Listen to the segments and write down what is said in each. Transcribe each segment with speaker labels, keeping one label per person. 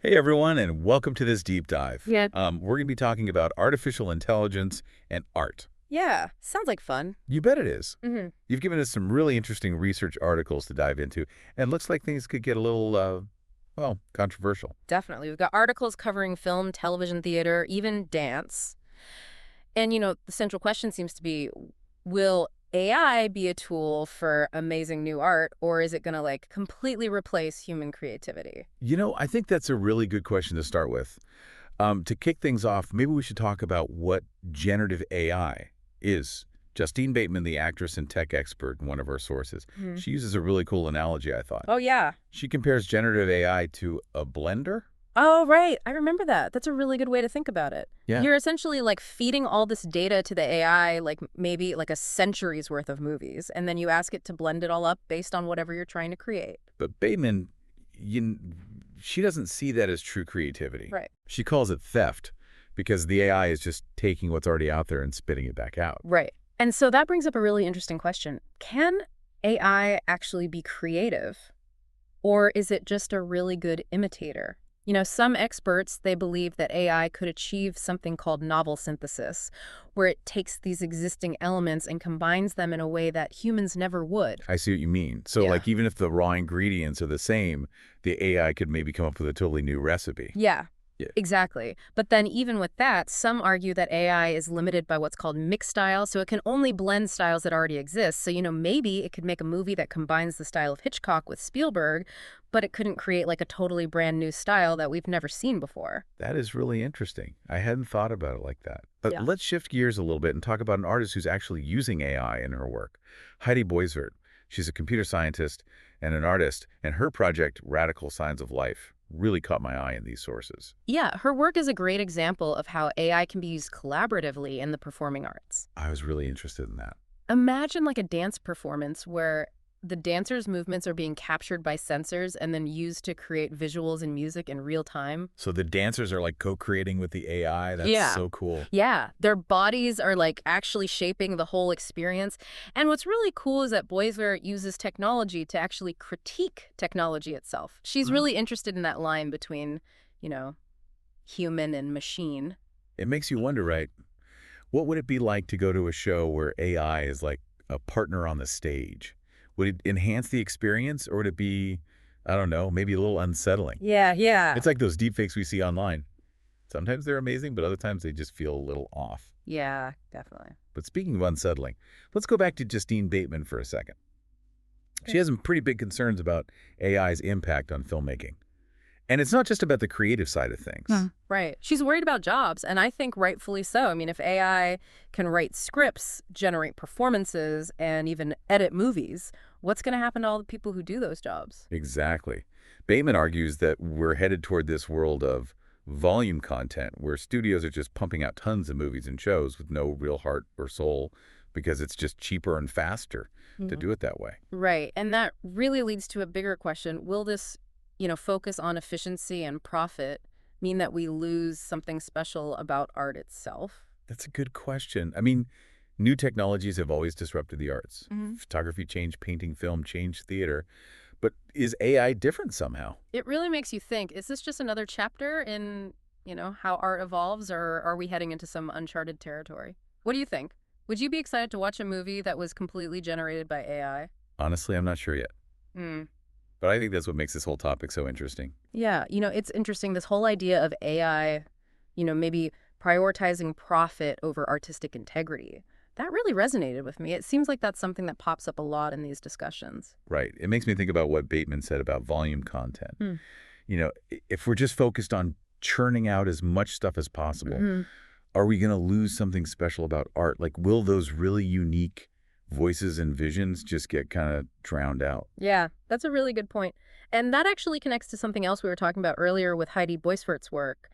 Speaker 1: Hey everyone, and welcome to this deep dive.
Speaker 2: Yeah.
Speaker 1: We're going to be talking about artificial intelligence and art.
Speaker 2: Yeah, sounds like fun.
Speaker 1: You bet it is.
Speaker 2: hmm
Speaker 1: You've given us some really interesting research articles to dive into, and it looks like things could get a little, well, controversial.
Speaker 2: Definitely. We've got articles covering film, television, theater, even dance. And, the central question seems to be, will AI be a tool for amazing new art, or is it going to, completely replace human creativity?
Speaker 1: I think that's a really good question to start with. To kick things off, maybe we should talk about what generative AI is. Justine Bateman, the actress and tech expert in one of our sources,
Speaker 2: Mhm.
Speaker 1: she uses a really cool analogy, I thought.
Speaker 2: Oh, yeah.
Speaker 1: She compares generative AI to a blender.
Speaker 2: Oh, right. I remember that. That's a really good way to think about it.
Speaker 1: Yeah.
Speaker 2: You're essentially feeding all this data to the AI, maybe like a century's worth of movies, and then you ask it to blend it all up based on whatever you're trying to create.
Speaker 1: But Bateman, you, she doesn't see that as true creativity.
Speaker 2: Right.
Speaker 1: She calls it theft because the AI is just taking what's already out there and spitting it back out.
Speaker 2: Right. And so that brings up a really interesting question. Can AI actually be creative, or is it just a really good imitator? Some experts, they believe that AI could achieve something called novel synthesis, where it takes these existing elements and combines them in a way that humans never would.
Speaker 1: I see what you mean. So,
Speaker 2: Yeah.
Speaker 1: like, even if the raw ingredients are the same, the AI could maybe come up with a totally new recipe.
Speaker 2: Yeah,
Speaker 1: Yeah.
Speaker 2: exactly. But then even with that, some argue that AI is limited by what's called mixed style, so it can only blend styles that already exist. So, maybe it could make a movie that combines the style of Hitchcock with Spielberg, but it couldn't create a totally brand new style that we've never seen before.
Speaker 1: That is really interesting. I hadn't thought about it like that. But
Speaker 2: Yeah.
Speaker 1: let's shift gears a little bit and talk about an artist who's actually using AI in her work. Heidi Boisvert. She's a computer scientist and an artist, and her project, Radical Signs of Life, really caught my eye in these sources.
Speaker 2: Yeah, her work is a great example of how AI can be used collaboratively in the performing arts.
Speaker 1: I was really interested in that.
Speaker 2: Imagine a dance performance where the dancers' movements are being captured by sensors and then used to create visuals and music in real time.
Speaker 1: So the dancers are like co-creating with the AI. That's
Speaker 2: Yeah.
Speaker 1: so cool.
Speaker 2: Yeah, their bodies are actually shaping the whole experience. And what's really cool is that Boisvert uses technology to actually critique technology itself. She's really interested in that line between, you know, human and machine.
Speaker 1: It makes you wonder, right? What would it be like to go to a show where AI is like a partner on the stage? Would it enhance the experience or would it be, I don't know, maybe a little unsettling?
Speaker 2: Yeah.
Speaker 1: It's like those deepfakes we see online. Sometimes they're amazing, but other times they just feel a little off.
Speaker 2: Yeah, definitely.
Speaker 1: But speaking of unsettling, let's go back to Justine Bateman for a second. She
Speaker 2: Okay.
Speaker 1: has some pretty big concerns about AI's impact on filmmaking. And it's not just about the creative side of things.
Speaker 2: Right. She's worried about jobs, and I think rightfully so. I mean, if AI can write scripts, generate performances, and even edit movies, what's going to happen to all the people who do those jobs?
Speaker 1: Exactly. Bateman argues that we're headed toward this world of volume content where studios are just pumping out tons of movies and shows with no real heart or soul because it's just cheaper and faster to do it that way.
Speaker 2: Right. And that really leads to a bigger question. Will this, focus on efficiency and profit mean that we lose something special about art itself?
Speaker 1: That's a good question. I mean, new technologies have always disrupted the arts.
Speaker 2: Mhm.
Speaker 1: Photography changed painting, film changed theater. But is AI different somehow?
Speaker 2: It really makes you think, is this just another chapter in, how art evolves, or are we heading into some uncharted territory? What do you think? Would you be excited to watch a movie that was completely generated by AI?
Speaker 1: Honestly, I'm not sure yet.
Speaker 2: Hmm.
Speaker 1: But I think that's what makes this whole topic so interesting.
Speaker 2: Yeah, it's interesting, this whole idea of AI, maybe prioritizing profit over artistic integrity. That really resonated with me. It seems like that's something that pops up a lot in these discussions.
Speaker 1: Right. It makes me think about what Bateman said about volume content.
Speaker 2: Hmm.
Speaker 1: If we're just focused on churning out as much stuff as possible,
Speaker 2: Mhm.
Speaker 1: are we going to lose something special about art? Like, will those really unique voices and visions just get kind of drowned out?
Speaker 2: Yeah, that's a really good point. And that actually connects to something else we were talking about earlier with Heidi Boisvert's work.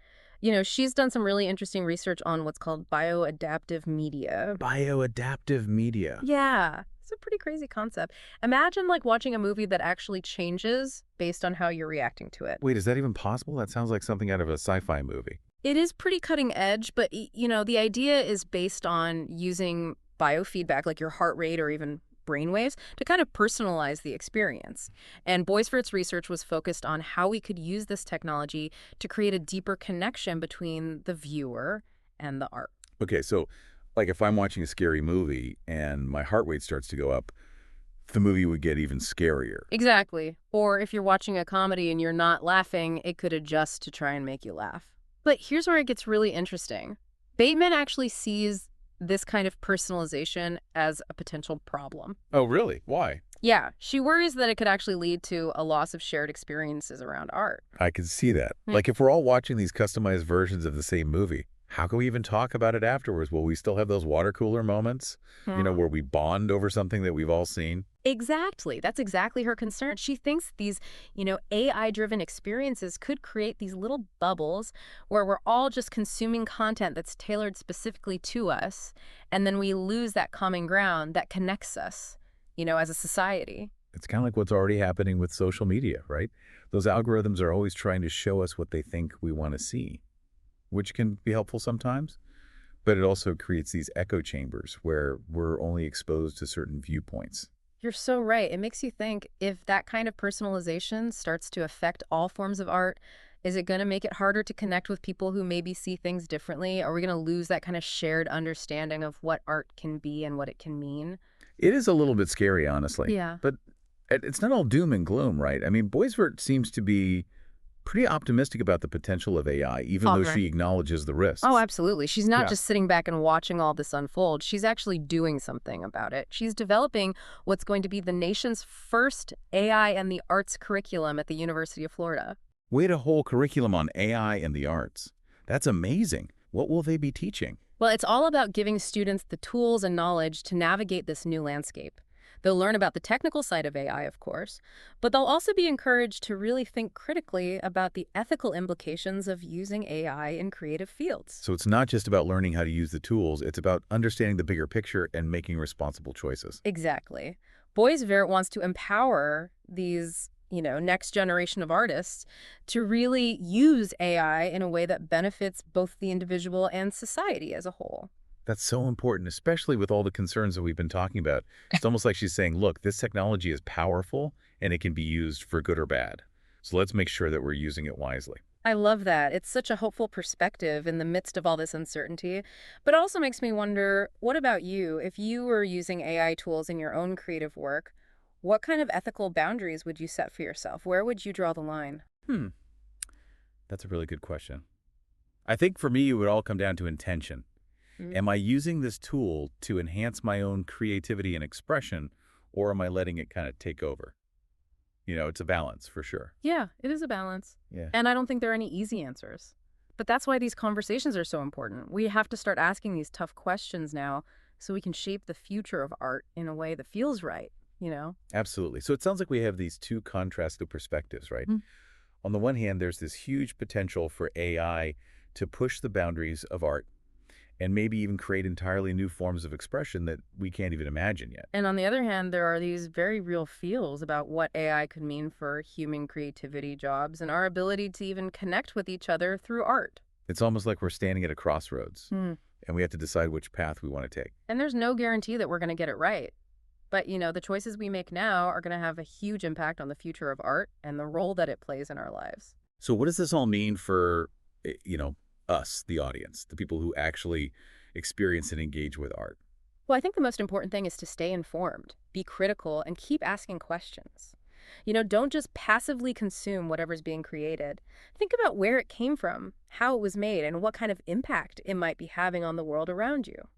Speaker 2: She's done some really interesting research on what's called bioadaptive media.
Speaker 1: Bioadaptive media.
Speaker 2: Yeah, it's a pretty crazy concept. Imagine watching a movie that actually changes based on how you're reacting to it.
Speaker 1: Wait, is that even possible? That sounds like something out of a sci-fi movie.
Speaker 2: It is pretty cutting edge, but the idea is based on using biofeedback, like your heart rate or even brainwaves to kind of personalize the experience. And Boisvert's research was focused on how we could use this technology to create a deeper connection between the viewer and the art.
Speaker 1: Okay, so like if I'm watching a scary movie and my heart rate starts to go up, the movie would get even scarier.
Speaker 2: Exactly. Or if you're watching a comedy and you're not laughing, it could adjust to try and make you laugh. But here's where it gets really interesting. Bateman actually sees this kind of personalization as a potential problem.
Speaker 1: Oh, really? Why?
Speaker 2: Yeah, she worries that it could actually lead to a loss of shared experiences around art.
Speaker 1: I can see that.
Speaker 2: Hmm.
Speaker 1: Like if we're all watching these customized versions of the same movie, how can we even talk about it afterwards? Will we still have those water cooler moments, where we bond over something that we've all seen?
Speaker 2: Exactly. That's exactly her concern. She thinks these, AI-driven experiences could create these little bubbles where we're all just consuming content that's tailored specifically to us, and then we lose that common ground that connects us, as a society.
Speaker 1: It's kind of like what's already happening with social media, right? Those algorithms are always trying to show us what they think we want to see, which can be helpful sometimes, but it also creates these echo chambers where we're only exposed to certain viewpoints.
Speaker 2: You're so right. It makes you think if that kind of personalization starts to affect all forms of art, is it going to make it harder to connect with people who maybe see things differently? Are we going to lose that kind of shared understanding of what art can be and what it can mean?
Speaker 1: It is a little bit scary, honestly,
Speaker 2: Yeah.
Speaker 1: but it's not all doom and gloom, right? I mean, Boisvert seems to be pretty optimistic about the potential of AI, even though
Speaker 2: Offer.
Speaker 1: she acknowledges the
Speaker 2: Oh,
Speaker 1: risks.
Speaker 2: absolutely. She's not
Speaker 1: Yeah.
Speaker 2: just sitting back and watching all this unfold. She's actually doing something about it. She's developing what's going to be the nation's first AI and the arts curriculum at the University of Florida.
Speaker 1: Wait, a whole curriculum on AI and the arts. That's amazing. What will they be teaching?
Speaker 2: Well, it's all about giving students the tools and knowledge to navigate this new landscape. They'll learn about the technical side of AI, of course, but they'll also be encouraged to really think critically about the ethical implications of using AI in creative fields.
Speaker 1: So it's not just about learning how to use the tools, it's about understanding the bigger picture and making responsible choices.
Speaker 2: Exactly. Boisvert wants to empower these, next generation of artists to really use AI in a way that benefits both the individual and society as a whole.
Speaker 1: That's so important, especially with all the concerns that we've been talking about. It's almost like she's saying, look, this technology is powerful and it can be used for good or bad. So let's make sure that we're using it wisely.
Speaker 2: I love that. It's such a hopeful perspective in the midst of all this uncertainty. But it also makes me wonder, what about you? If you were using AI tools in your own creative work, what kind of ethical boundaries would you set for yourself? Where would you draw the line?
Speaker 1: Hmm, that's a really good question. I think for me, it would all come down to intention.
Speaker 2: Mm.
Speaker 1: Am I using this tool to enhance my own creativity and expression, or am I letting it kind of take over? It's a balance for sure.
Speaker 2: Yeah, it is a balance.
Speaker 1: Yeah.
Speaker 2: And I don't think there are any easy answers. But that's why these conversations are so important. We have to start asking these tough questions now so we can shape the future of art in a way that feels right?
Speaker 1: Absolutely. So it sounds like we have these two contrasted perspectives, right?
Speaker 2: Mm.
Speaker 1: On the one hand, there's this huge potential for AI to push the boundaries of art and maybe even create entirely new forms of expression that we can't even imagine yet.
Speaker 2: And on the other hand, there are these very real feels about what AI could mean for human creativity jobs and our ability to even connect with each other through art.
Speaker 1: It's almost like we're standing at a crossroads
Speaker 2: Hmm.
Speaker 1: and we have to decide which path we want to take.
Speaker 2: And there's no guarantee that we're going to get it right. But, the choices we make now are going to have a huge impact on the future of art and the role that it plays in our lives.
Speaker 1: So what does this all mean for, us, the audience, the people who actually experience and engage with art?
Speaker 2: Well, I think the most important thing is to stay informed, be critical, and keep asking questions. Don't just passively consume whatever's being created. Think about where it came from, how it was made, and what kind of impact it might be having on the world around you.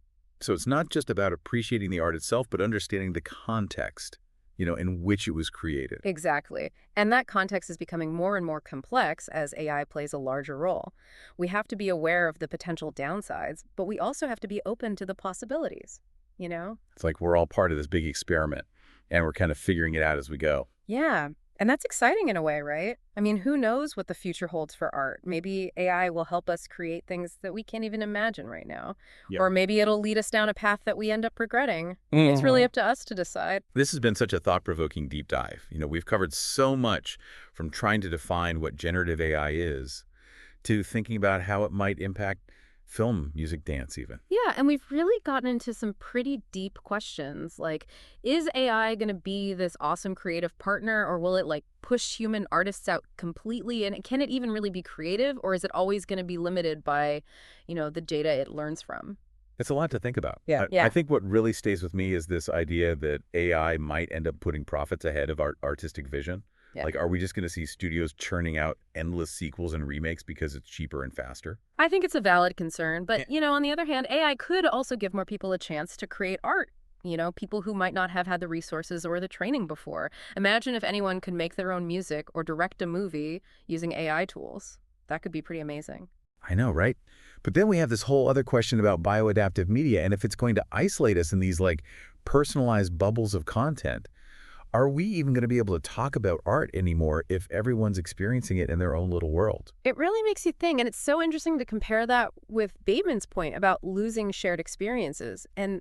Speaker 1: So it's not just about appreciating the art itself, but understanding the context, in which it was created.
Speaker 2: Exactly. And that context is becoming more and more complex as AI plays a larger role. We have to be aware of the potential downsides, but we also have to be open to the possibilities?
Speaker 1: It's like we're all part of this big experiment, and we're kind of figuring it out as we go.
Speaker 2: Yeah. And that's exciting in a way, right? I mean, who knows what the future holds for art? Maybe AI will help us create things that we can't even imagine right now.
Speaker 1: Yep.
Speaker 2: Or maybe it'll lead us down a path that we end up regretting. It's really up to us to decide.
Speaker 1: This has been such a thought-provoking deep dive. We've covered so much, from trying to define what generative AI is to thinking about how it might impact film, music, dance even.
Speaker 2: Yeah, and we've really gotten into some pretty deep questions, like, is AI going to be this awesome creative partner, or will it, like, push human artists out completely? And can it even really be creative, or is it always going to be limited by, the data it learns from?
Speaker 1: It's a lot to think about.
Speaker 2: Yeah.
Speaker 1: I
Speaker 2: Yeah.
Speaker 1: think what really stays with me is this idea that AI might end up putting profits ahead of artistic vision.
Speaker 2: Yeah.
Speaker 1: Like, are we just going to see studios churning out endless sequels and remakes because it's cheaper and faster?
Speaker 2: I think it's a valid concern, but,
Speaker 1: Yeah.
Speaker 2: on the other hand, AI could also give more people a chance to create art. People who might not have had the resources or the training before. Imagine if anyone could make their own music or direct a movie using AI tools. That could be pretty amazing.
Speaker 1: I know, right? But then we have this whole other question about bioadaptive media and if it's going to isolate us in these like personalized bubbles of content. Are we even going to be able to talk about art anymore if everyone's experiencing it in their own little world?
Speaker 2: It really makes you think, and it's so interesting to compare that with Bateman's point about losing shared experiences. And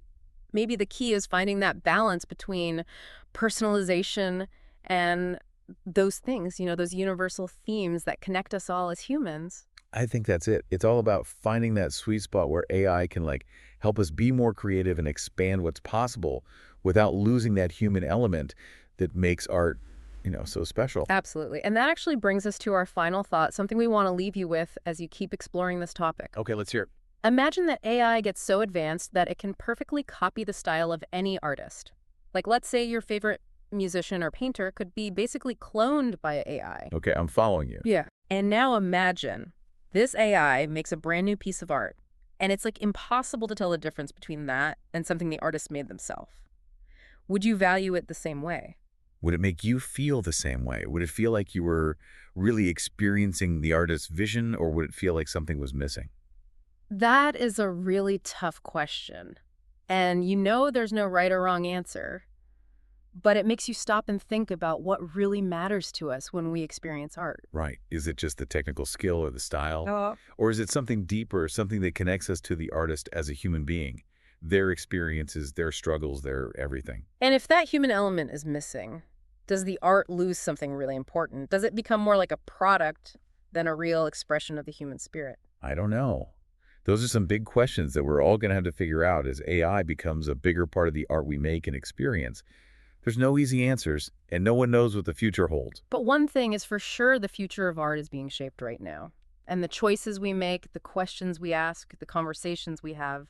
Speaker 2: maybe the key is finding that balance between personalization and those things, those universal themes that connect us all as humans.
Speaker 1: I think that's it. It's all about finding that sweet spot where AI can like help us be more creative and expand what's possible without losing that human element that makes art, so special.
Speaker 2: Absolutely. And that actually brings us to our final thought, something we want to leave you with as you keep exploring this topic.
Speaker 1: Okay, let's hear it.
Speaker 2: Imagine that AI gets so advanced that it can perfectly copy the style of any artist. Like, let's say your favorite musician or painter could be basically cloned by AI.
Speaker 1: Okay, I'm following you.
Speaker 2: Yeah. And now imagine this AI makes a brand new piece of art, and it's like impossible to tell the difference between that and something the artist made themselves. Would you value it the same way?
Speaker 1: Would it make you feel the same way? Would it feel like you were really experiencing the artist's vision, or would it feel like something was missing?
Speaker 2: That is a really tough question. And there's no right or wrong answer, but it makes you stop and think about what really matters to us when we experience art.
Speaker 1: Right. Is it just the technical skill or the style?
Speaker 2: Oh.
Speaker 1: Or is it something deeper, something that connects us to the artist as a human being? Their experiences, their struggles, their everything.
Speaker 2: And if that human element is missing, does the art lose something really important? Does it become more like a product than a real expression of the human spirit?
Speaker 1: I don't know. Those are some big questions that we're all going to have to figure out as AI becomes a bigger part of the art we make and experience. There's no easy answers, and no one knows what the future holds.
Speaker 2: But one thing is for sure, the future of art is being shaped right now. And the choices we make, the questions we ask, the conversations we have,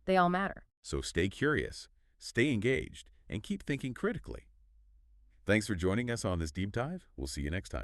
Speaker 2: they all matter.
Speaker 1: So stay curious, stay engaged, and keep thinking critically. Thanks for joining us on this deep dive. We'll see you next time.